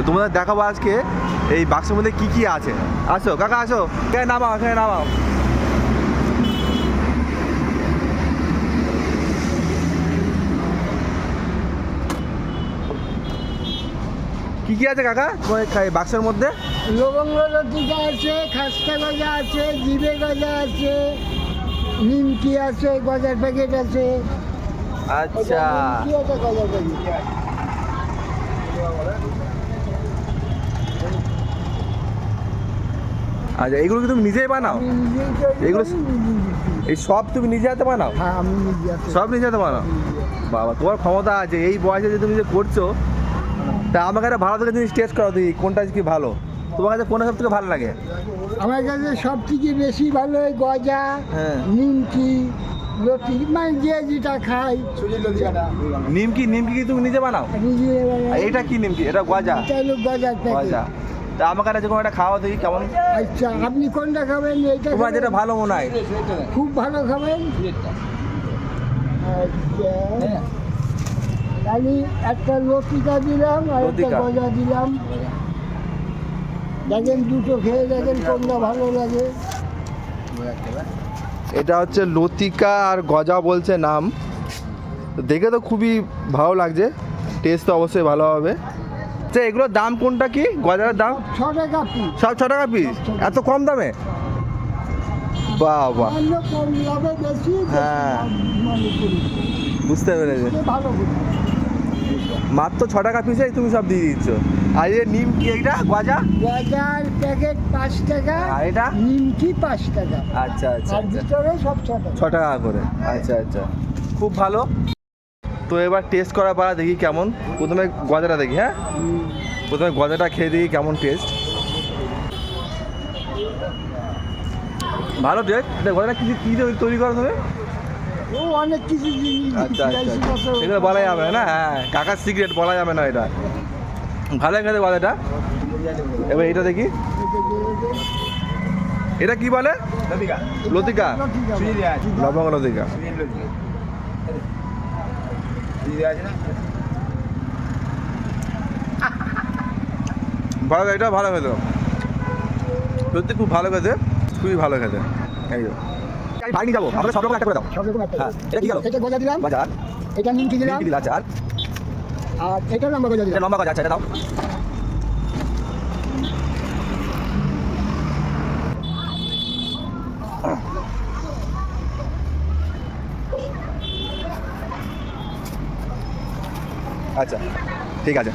তোমাদের দেখাবো আজকে এই বাক্সের মধ্যে কি কি আছে। আসো কাকা আসো, এখানে নামাও, এখানে নামাও। কি কি আছে কাকা বাক্সের মধ্যে? লবঙ্গ লতিকা আছে, খাস্তা গজা আছে, জিবে গজা আছে, নিমকি আছে, গজার প্যাকেট আছে। আচ্ছা কি আছে গজার প্যাকেট? আচ্ছা, এইগুলো কি তুমি নিজেই বানাও? এগুলো এই সব তুমি নিজে হাতে বানাও? হ্যাঁ, আমি নিজে হাতে। সব নিজে হাতে বানাও? বাবা, তোমার ক্ষমতা আছে। এই বয়সে যে তুমি যে করছো, তা আমাকে একটা ভালো থেকে জিনিস টেস্ট করো দেখি কোনটা কি ভালো। তোমার কাছে কোনটা সব থেকে ভালো লাগে? আমার কাছে সব থেকে বেশি ভালো হয় গজা, হ্যাঁ। নিমকি, লতি, মানে যে যেটা খাই। নিমকি কি তুমি নিজে বানাও? নিজে আর এটা কি নিমকি? এটা গজা? এটা হলো গজার প্যাকেট। গজা। তা আমাকে একটা যেরকম একটা খাওয়া দেখি কেমন। আচ্ছা, আপনি কোনটা খাবেন? এটা তোমার খাবেন? যেটা ভালো মনে হয়। খুব ভালো খাবেন। আচ্ছা, আমি একটা লতিকা দিলাম আর একটা লতিকা। গজা দিলাম। দেখেন, দুটো খেয়ে দেখেন কোনটা ভালো লাগে। এটা হচ্ছে লতিকা আর গজা বলছে নাম। দেখে তো খুবই ভালো লাগছে, টেস্ট তো অবশ্যই ভালো হবে। আচ্ছা, এগুলোর দাম কোনটা কি? গজার দাম 6 টাকা পিস। সব 6 টাকা পিস? এত কম দামে? বাহ বাহ, অন্য কম লাভে বেশি। হ্যাঁ। মানে করি। বুঝতে পেরেছি। সে ভালো করি। মাত্র 6 টাকা পিসেই তুমি সব দিয়ে দিচ্ছ। আর এই নিমকি, এইটা গজা? গজার প্যাকেট 5 টাকা, আর এটা? নিমকি 5 টাকা। আচ্ছা আচ্ছা আর আচ্ছা, ভিতরে সব 6 টাকা। 6 টাকা করে। আচ্ছা আচ্ছা, খুব ভালো। তো এবার টেস্ট করার পর দেখি কেমন। প্রথমে গজাটা দেখি। হ্যাঁ, প্রথমে গজাটা খেয়ে দেখি কেমন টেস্ট। ভালো টেস্ট। গজাটা কি কি দিয়ে তৈরি করো তুমি? ও অনেক কিছু জিনিস আচ্ছা আচ্ছা দিচ্ছি, আচ্ছা। এগুলো বলা যাবে না, হ্যাঁ, কাকার সিক্রেট বলা যাবে না এটা। ভালো খেতে গজাটা। এবার এটা দেখি, এটা কি বলে? লতিকা। লবঙ্গ লতিকা। ভালো, এটা ভালো খেতে, সত্যি খুব ভালো খেতে, খুবই ভালো খেতে। এই আমি ভাই নিয়ে যাবো, আমাদের সব রকম একটা করে দাও। সব রকম একটা। হ্যাঁ, এটা কি গেল? এটা গজা দিলাম, বাজার এটা নিমকি দিলাম, দিলা চার, আর এটা লম্বা গজা এটা দিলাম। লম্বা গজা। আচ্ছা, এটা দাও। আচ্ছা, ঠিক আছে।